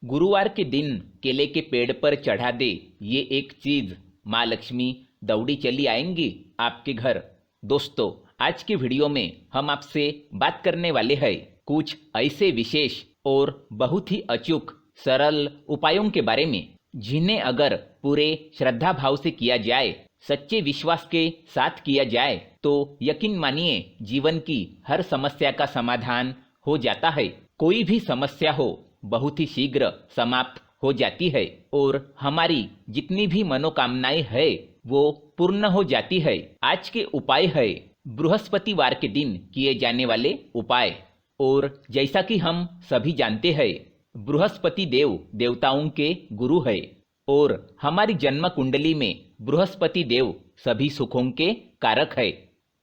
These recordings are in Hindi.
गुरुवार के दिन केले के पेड़ पर चढ़ा दे ये एक चीज, माँ लक्ष्मी दौड़ी चली आएंगी आपके घर। दोस्तों, आज के वीडियो में हम आपसे बात करने वाले हैं कुछ ऐसे विशेष और बहुत ही अचूक सरल उपायों के बारे में, जिन्हें अगर पूरे श्रद्धा भाव से किया जाए, सच्चे विश्वास के साथ किया जाए, तो यकीन मानिए जीवन की हर समस्या का समाधान हो जाता है। कोई भी समस्या हो बहुत ही शीघ्र समाप्त हो जाती है और हमारी जितनी भी मनोकामनाएं है वो पूर्ण हो जाती है। आज के उपाय है बृहस्पतिवार के दिन किए जाने वाले उपाय। और जैसा कि हम सभी जानते हैं, बृहस्पति देव देवताओं के गुरु है और हमारी जन्म कुंडली में बृहस्पति देव सभी सुखों के कारक है,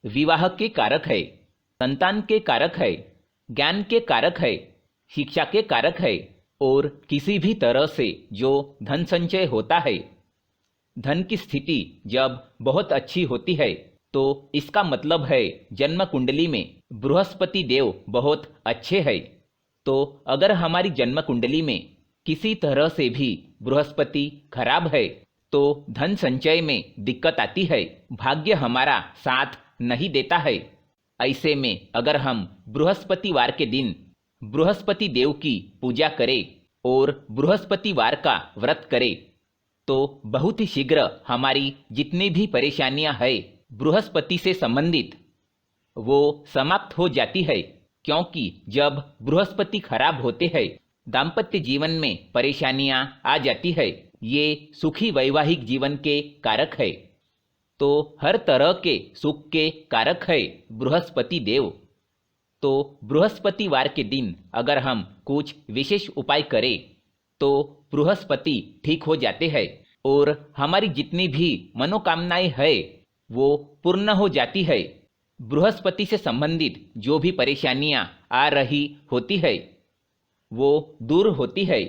विवाह के कारक है, संतान के कारक है, ज्ञान के कारक है, शिक्षा के कारक है और किसी भी तरह से जो धन संचय होता है, धन की स्थिति जब बहुत अच्छी होती है, तो इसका मतलब है जन्म कुंडली में बृहस्पति देव बहुत अच्छे हैं। तो अगर हमारी जन्म कुंडली में किसी तरह से भी बृहस्पति खराब है तो धन संचय में दिक्कत आती है, भाग्य हमारा साथ नहीं देता है। ऐसे में अगर हम बृहस्पतिवार के दिन बृहस्पति देव की पूजा करें और बृहस्पतिवार का व्रत करें, तो बहुत ही शीघ्र हमारी जितनी भी परेशानियां हैं बृहस्पति से संबंधित वो समाप्त हो जाती है। क्योंकि जब बृहस्पति खराब होते हैं, दाम्पत्य जीवन में परेशानियां आ जाती है। ये सुखी वैवाहिक जीवन के कारक है, तो हर तरह के सुख के कारक है बृहस्पति देव। तो बृहस्पतिवार के दिन अगर हम कुछ विशेष उपाय करें तो बृहस्पति ठीक हो जाते हैं और हमारी जितनी भी मनोकामनाएं है वो पूर्ण हो जाती है। बृहस्पति से संबंधित जो भी परेशानियां आ रही होती है वो दूर होती है,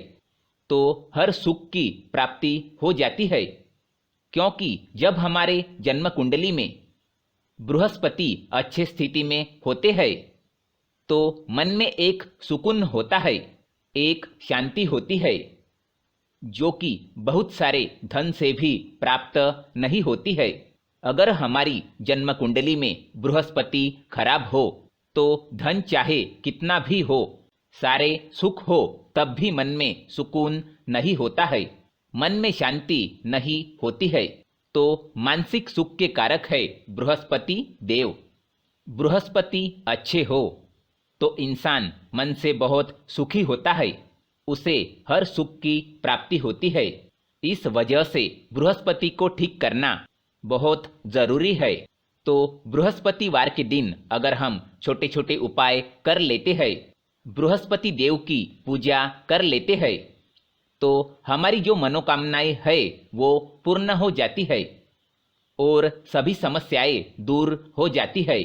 तो हर सुख की प्राप्ति हो जाती है। क्योंकि जब हमारे जन्म कुंडली में बृहस्पति अच्छे स्थिति में होते हैं तो मन में एक सुकून होता है, एक शांति होती है, जो कि बहुत सारे धन से भी प्राप्त नहीं होती है। अगर हमारी जन्म कुंडली में बृहस्पति खराब हो तो धन चाहे कितना भी हो, सारे सुख हो, तब भी मन में सुकून नहीं होता है, मन में शांति नहीं होती है। तो मानसिक सुख के कारक है बृहस्पति देव। बृहस्पति अच्छे हो तो इंसान मन से बहुत सुखी होता है, उसे हर सुख की प्राप्ति होती है। इस वजह से बृहस्पति को ठीक करना बहुत जरूरी है। तो बृहस्पतिवार के दिन अगर हम छोटे छोटे उपाय कर लेते हैं, बृहस्पति देव की पूजा कर लेते हैं, तो हमारी जो मनोकामनाएं है वो पूर्ण हो जाती है और सभी समस्याएं दूर हो जाती है।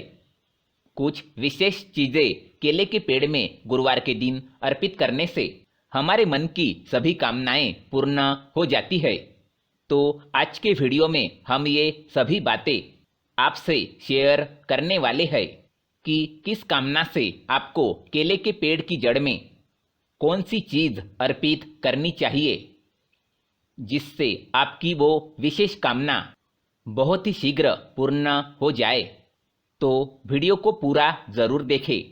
कुछ विशेष चीजें केले के पेड़ में गुरुवार के दिन अर्पित करने से हमारे मन की सभी कामनाएं पूर्ण हो जाती है। तो आज के वीडियो में हम ये सभी बातें आपसे शेयर करने वाले हैं कि किस कामना से आपको केले के पेड़ की जड़ में कौन सी चीज अर्पित करनी चाहिए, जिससे आपकी वो विशेष कामना बहुत ही शीघ्र पूर्ण हो जाए। तो वीडियो को पूरा जरूर देखें।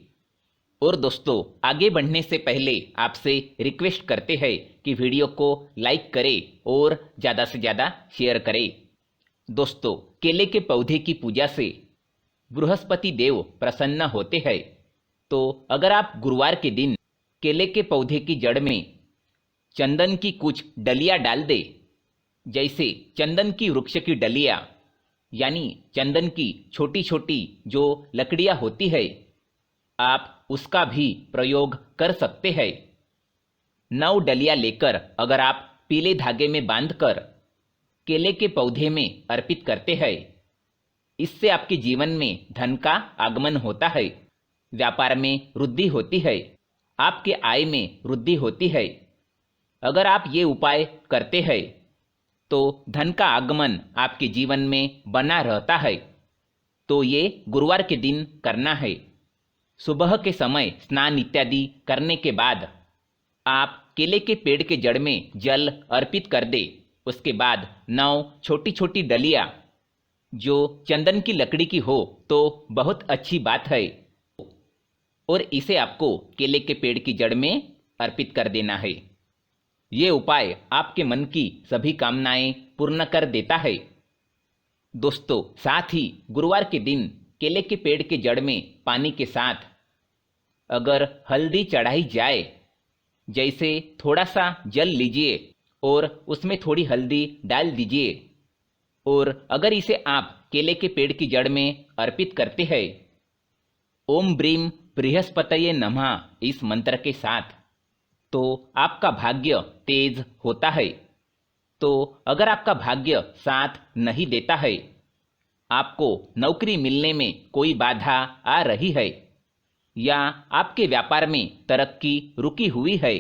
और दोस्तों, आगे बढ़ने से पहले आपसे रिक्वेस्ट करते हैं कि वीडियो को लाइक करें और ज़्यादा से ज़्यादा शेयर करें। दोस्तों, केले के पौधे की पूजा से बृहस्पति देव प्रसन्न होते हैं। तो अगर आप गुरुवार के दिन केले के पौधे की जड़ में चंदन की कुछ डलियां डाल दें, जैसे चंदन की वृक्ष की डलियां, यानी चंदन की छोटी छोटी जो लकड़ियां होती है, आप उसका भी प्रयोग कर सकते हैं। 9 डलियां लेकर अगर आप पीले धागे में बांधकर केले के पौधे में अर्पित करते हैं, इससे आपके जीवन में धन का आगमन होता है, व्यापार में वृद्धि होती है, आपके आय में वृद्धि होती है। अगर आप ये उपाय करते हैं तो धन का आगमन आपके जीवन में बना रहता है। तो ये गुरुवार के दिन करना है। सुबह के समय स्नान इत्यादि करने के बाद आप केले के पेड़ के जड़ में जल अर्पित कर दे। उसके बाद 9 छोटी छोटी डलियां जो चंदन की लकड़ी की हो तो बहुत अच्छी बात है, और इसे आपको केले के पेड़ की जड़ में अर्पित कर देना है। ये उपाय आपके मन की सभी कामनाएं पूर्ण कर देता है। दोस्तों, साथ ही गुरुवार के दिन केले के पेड़ के जड़ में पानी के साथ अगर हल्दी चढ़ाई जाए, जैसे थोड़ा सा जल लीजिए और उसमें थोड़ी हल्दी डाल दीजिए, और अगर इसे आप केले के पेड़ की जड़ में अर्पित करते हैं ओम ब्रीम बृहस्पतये नमः इस मंत्र के साथ, तो आपका भाग्य तेज होता है। तो अगर आपका भाग्य साथ नहीं देता है, आपको नौकरी मिलने में कोई बाधा आ रही है या आपके व्यापार में तरक्की रुकी हुई है,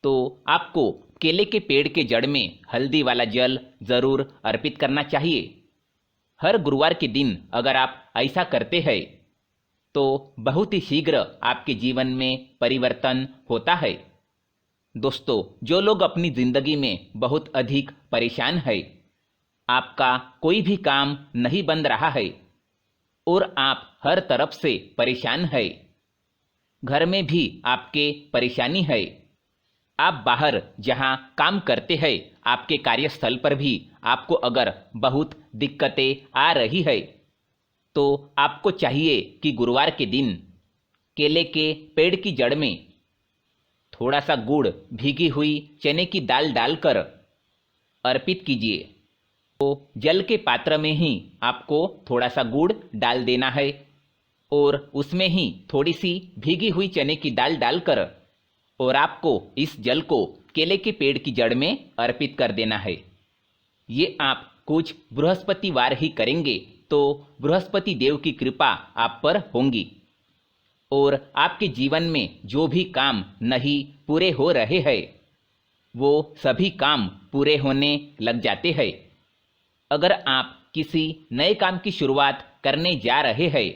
तो आपको केले के पेड़ के जड़ में हल्दी वाला जल जरूर अर्पित करना चाहिए। हर गुरुवार के दिन अगर आप ऐसा करते हैं तो बहुत ही शीघ्र आपके जीवन में परिवर्तन होता है। दोस्तों, जो लोग अपनी जिंदगी में बहुत अधिक परेशान है, आपका कोई भी काम नहीं बन रहा है और आप हर तरफ से परेशान है, घर में भी आपके परेशानी है, आप बाहर जहां काम करते हैं आपके कार्यस्थल पर भी आपको अगर बहुत दिक्कतें आ रही है, तो आपको चाहिए कि गुरुवार के दिन केले के पेड़ की जड़ में थोड़ा सा गुड़ भीगी हुई चने की दाल डालकर अर्पित कीजिए। तो जल के पात्र में ही आपको थोड़ा सा गुड़ डाल देना है और उसमें ही थोड़ी सी भीगी हुई चने की दाल डालकर और आपको इस जल को केले के पेड़ की जड़ में अर्पित कर देना है। ये आप कुछ बृहस्पतिवार ही करेंगे तो बृहस्पति देव की कृपा आप पर होंगी और आपके जीवन में जो भी काम नहीं पूरे हो रहे हैं वो सभी काम पूरे होने लग जाते हैं। अगर आप किसी नए काम की शुरुआत करने जा रहे हैं,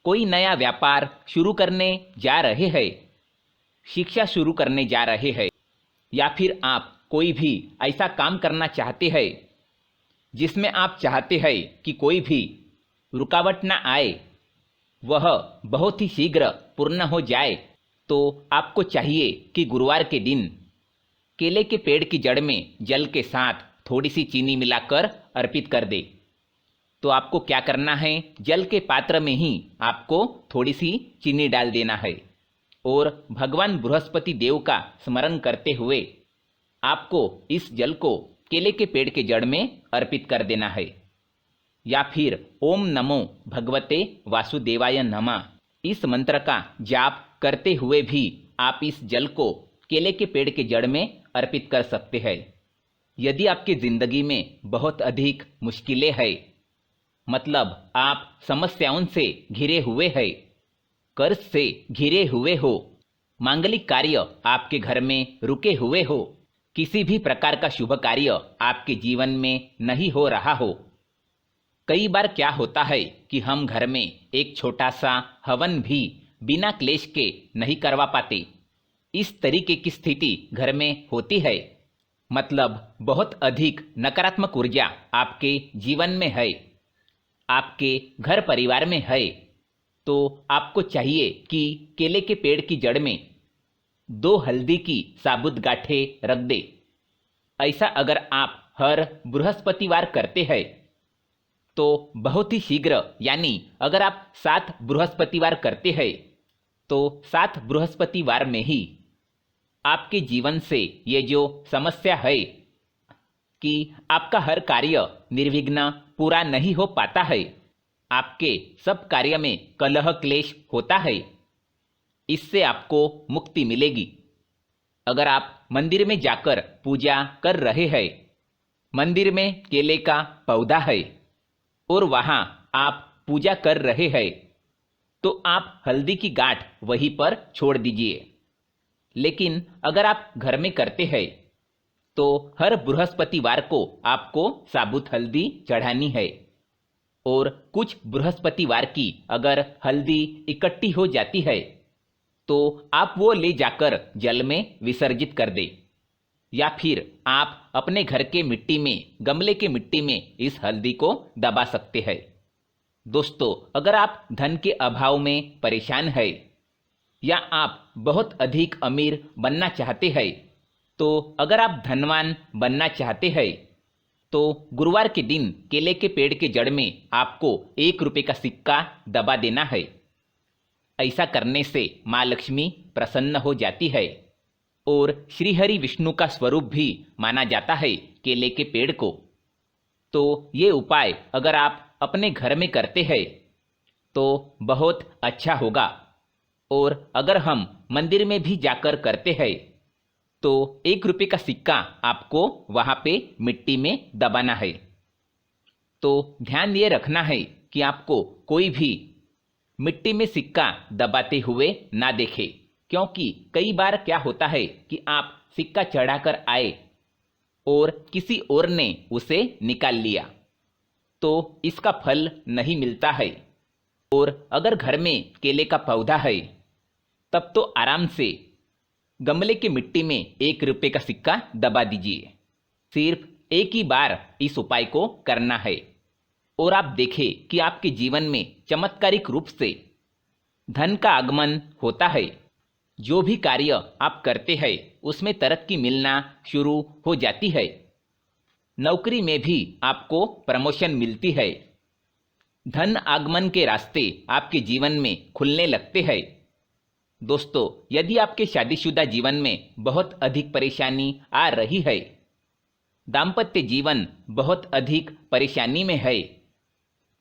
कोई नया व्यापार शुरू करने जा रहे हैं, शिक्षा शुरू करने जा रहे हैं, या फिर आप कोई भी ऐसा काम करना चाहते हैं जिसमें आप चाहते हैं कि कोई भी रुकावट ना आए, वह बहुत ही शीघ्र पूर्ण हो जाए, तो आपको चाहिए कि गुरुवार के दिन केले के पेड़ की जड़ में जल के साथ थोड़ी सी चीनी मिलाकर अर्पित कर दे। तो आपको क्या करना है, जल के पात्र में ही आपको थोड़ी सी चीनी डाल देना है और भगवान बृहस्पति देव का स्मरण करते हुए आपको इस जल को केले के पेड़ के जड़ में अर्पित कर देना है। या फिर ओम नमो भगवते वासुदेवाय नमः इस मंत्र का जाप करते हुए भी आप इस जल को केले के पेड़ के जड़ में अर्पित कर सकते हैं। यदि आपकी जिंदगी में बहुत अधिक मुश्किलें हैं, मतलब आप समस्याओं से घिरे हुए हैं, कर्ज से घिरे हुए हो, मांगलिक कार्य आपके घर में रुके हुए हो, किसी भी प्रकार का शुभ कार्य आपके जीवन में नहीं हो रहा हो, कई बार क्या होता है कि हम घर में एक छोटा सा हवन भी बिना क्लेश के नहीं करवा पाते। इस तरीके की स्थिति घर में होती है, मतलब बहुत अधिक नकारात्मक ऊर्जा आपके जीवन में है, आपके घर परिवार में है, तो आपको चाहिए कि केले के पेड़ की जड़ में 2 हल्दी की साबुत गांठें रख दे। ऐसा अगर आप हर बृहस्पतिवार करते हैं तो बहुत ही शीघ्र, यानी अगर आप 7 बृहस्पतिवार करते हैं तो 7 बृहस्पतिवार में ही आपके जीवन से ये जो समस्या है कि आपका हर कार्य निर्विघ्न पूरा नहीं हो पाता है, आपके सब कार्य में कलह क्लेश होता है, इससे आपको मुक्ति मिलेगी। अगर आप मंदिर में जाकर पूजा कर रहे हैं, मंदिर में केले का पौधा है और वहां आप पूजा कर रहे हैं, तो आप हल्दी की गांठ वहीं पर छोड़ दीजिए। लेकिन अगर आप घर में करते हैं तो हर बृहस्पतिवार को आपको साबुत हल्दी चढ़ानी है और कुछ बृहस्पतिवार की अगर हल्दी इकट्ठी हो जाती है तो आप वो ले जाकर जल में विसर्जित कर दें, या फिर आप अपने घर के मिट्टी में, गमले के मिट्टी में इस हल्दी को दबा सकते हैं। दोस्तों, अगर आप धन के अभाव में परेशान है या आप बहुत अधिक अमीर बनना चाहते हैं, तो अगर आप धनवान बनना चाहते हैं तो गुरुवार के दिन केले के पेड़ के जड़ में आपको 1 रुपये का सिक्का दबा देना है। ऐसा करने से माँ लक्ष्मी प्रसन्न हो जाती है और श्रीहरि विष्णु का स्वरूप भी माना जाता है केले के पेड़ को। तो ये उपाय अगर आप अपने घर में करते हैं तो बहुत अच्छा होगा, और अगर हम मंदिर में भी जाकर करते हैं तो 1 रुपये का सिक्का आपको वहाँ पे मिट्टी में दबाना है। तो ध्यान ये रखना है कि आपको कोई भी मिट्टी में सिक्का दबाते हुए ना देखे, क्योंकि कई बार क्या होता है कि आप सिक्का चढ़ाकर आए और किसी और ने उसे निकाल लिया, तो इसका फल नहीं मिलता है। और अगर घर में केले का पौधा है तब तो आराम से गमले की मिट्टी में 1 रुपये का सिक्का दबा दीजिए। सिर्फ एक ही बार इस उपाय को करना है और आप देखें कि आपके जीवन में चमत्कारिक रूप से धन का आगमन होता है। जो भी कार्य आप करते हैं उसमें तरक्की मिलना शुरू हो जाती है। नौकरी में भी आपको प्रमोशन मिलती है। धन आगमन के रास्ते आपके जीवन में खुलने लगते हैं। दोस्तों, यदि आपके शादीशुदा जीवन में बहुत अधिक परेशानी आ रही है, दाम्पत्य जीवन बहुत अधिक परेशानी में है,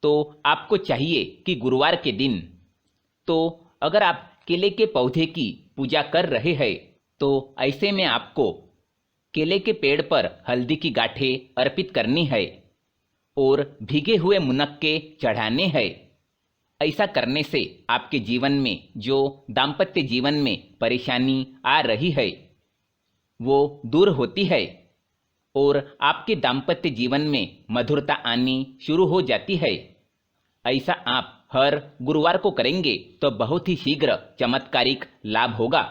तो आपको चाहिए कि गुरुवार के दिन, तो अगर आप केले के पौधे की पूजा कर रहे हैं तो ऐसे में आपको केले के पेड़ पर हल्दी की गांठें अर्पित करनी है और भीगे हुए मुनक्के चढ़ाने हैं। ऐसा करने से आपके जीवन में जो दाम्पत्य जीवन में परेशानी आ रही है वो दूर होती है और आपके दाम्पत्य जीवन में मधुरता आनी शुरू हो जाती है। ऐसा आप हर गुरुवार को करेंगे तो बहुत ही शीघ्र चमत्कारिक लाभ होगा।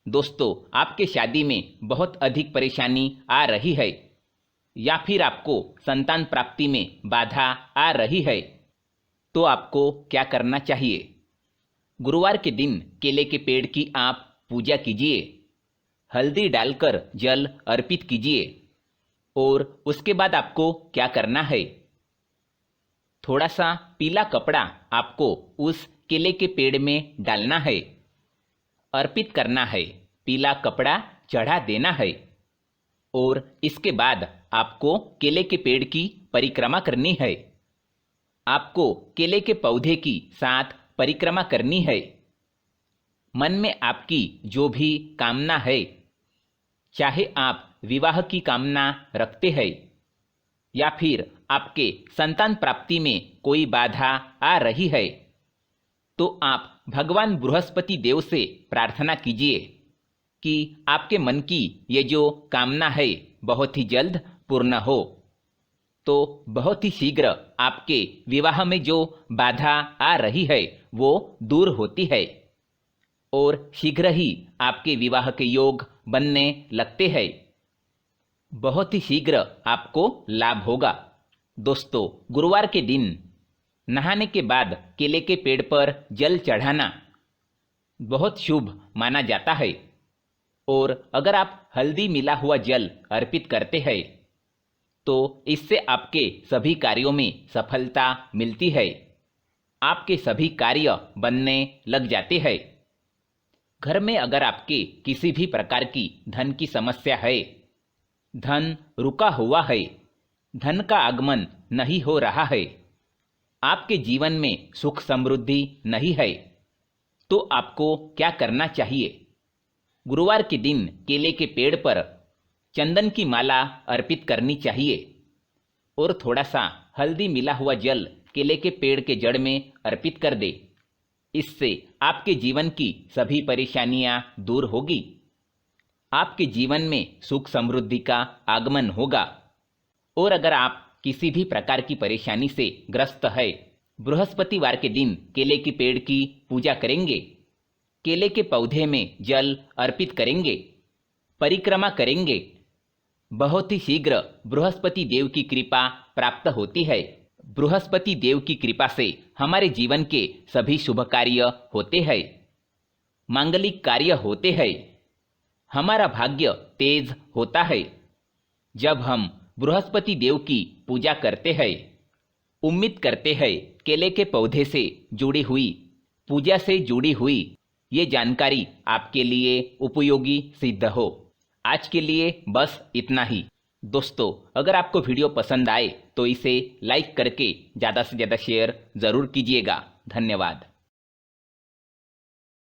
दोस्तों, आपके शादी में बहुत अधिक परेशानी आ रही है या फिर आपको संतान प्राप्ति में बाधा आ रही है, तो आपको क्या करना चाहिए? गुरुवार के दिन केले के पेड़ की आप पूजा कीजिए, हल्दी डालकर जल अर्पित कीजिए और उसके बाद आपको क्या करना है? थोड़ा सा पीला कपड़ा आपको उस केले के पेड़ में डालना है, अर्पित करना है, पीला कपड़ा चढ़ा देना है और इसके बाद आपको केले के पेड़ की परिक्रमा करनी है। आपको केले के पौधे की 7 परिक्रमा करनी है। मन में आपकी जो भी कामना है, चाहे आप विवाह की कामना रखते हैं या फिर आपके संतान प्राप्ति में कोई बाधा आ रही है, तो आप भगवान बृहस्पति देव से प्रार्थना कीजिए कि आपके मन की ये जो कामना है बहुत ही जल्द पूर्ण हो। तो बहुत ही शीघ्र आपके विवाह में जो बाधा आ रही है वो दूर होती है और शीघ्र ही आपके विवाह के योग बनने लगते हैं। बहुत ही शीघ्र आपको लाभ होगा। दोस्तों, गुरुवार के दिन नहाने के बाद केले के पेड़ पर जल चढ़ाना बहुत शुभ माना जाता है और अगर आप हल्दी मिला हुआ जल अर्पित करते हैं तो इससे आपके सभी कार्यों में सफलता मिलती है। आपके सभी कार्य बनने लग जाते हैं। घर में अगर आपके किसी भी प्रकार की धन की समस्या है, धन रुका हुआ है, धन का आगमन नहीं हो रहा है, आपके जीवन में सुख समृद्धि नहीं है, तो आपको क्या करना चाहिए? गुरुवार के दिन केले के पेड़ पर चंदन की माला अर्पित करनी चाहिए और थोड़ा सा हल्दी मिला हुआ जल केले के पेड़ के जड़ में अर्पित कर दे। इससे आपके जीवन की सभी परेशानियां दूर होगी। आपके जीवन में सुख समृद्धि का आगमन होगा। और अगर आप किसी भी प्रकार की परेशानी से ग्रस्त है, बृहस्पतिवार के दिन केले के पेड़ की पूजा करेंगे केले के पौधे में जल अर्पित करेंगे, परिक्रमा करेंगे। बहुत ही शीघ्र बृहस्पति देव की कृपा प्राप्त होती है। बृहस्पति देव की कृपा से हमारे जीवन के सभी शुभ कार्य होते हैं, मांगलिक कार्य होते हैं, हमारा भाग्य तेज होता है जब हम बृहस्पति देव की पूजा करते हैं। उम्मीद करते हैं केले के पौधे से जुड़ी हुई, पूजा से जुड़ी हुई ये जानकारी आपके लिए उपयोगी सिद्ध हो। आज के लिए बस इतना ही। दोस्तों, अगर आपको वीडियो पसंद आए तो इसे लाइक करके ज़्यादा से ज़्यादा शेयर ज़रूर कीजिएगा। धन्यवाद।